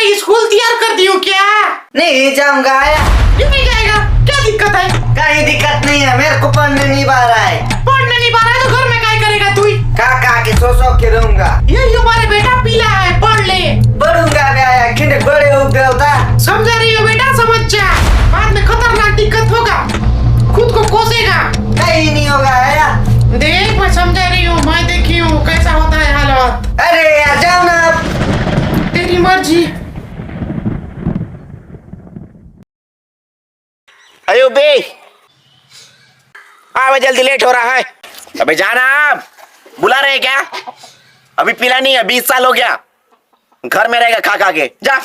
मैं स्कूल तैयार कर दी हूँ क्या? नहीं जाऊंगा आया। क्यों नहीं जाएगा? क्या दिक्कत है? कहीं दिक्कत नहीं है, मेरे को पढ़ने नहीं पा रहा है। पढ़ने नहीं पा रहा है तो घर में क्या करेगा तू? काका के सो के रहूंगा। ये हमारे बेटा पीला है, पढ़ ले। पढ़ूंगा मैं आया, कितने बड़े हो गए होता। समझा रही हो बेटा? समझ जा, बाद में खतरनाक दिक्कत होगा, खुद को कोसेगा। कहीं नहीं होगा आया। देख मैं समझा रही हूँ, मैं देखी हूँ कैसा होता है हालत। अरे यार जाओ ना अब। तेरी मर्जी। अयुबे हाँ जल्दी लेट हो रहा है। अबे जाना, आप बुला रहे हैं क्या? अभी पीला नहीं है, 20 साल हो गया, घर में रहेगा खा खा के, जा।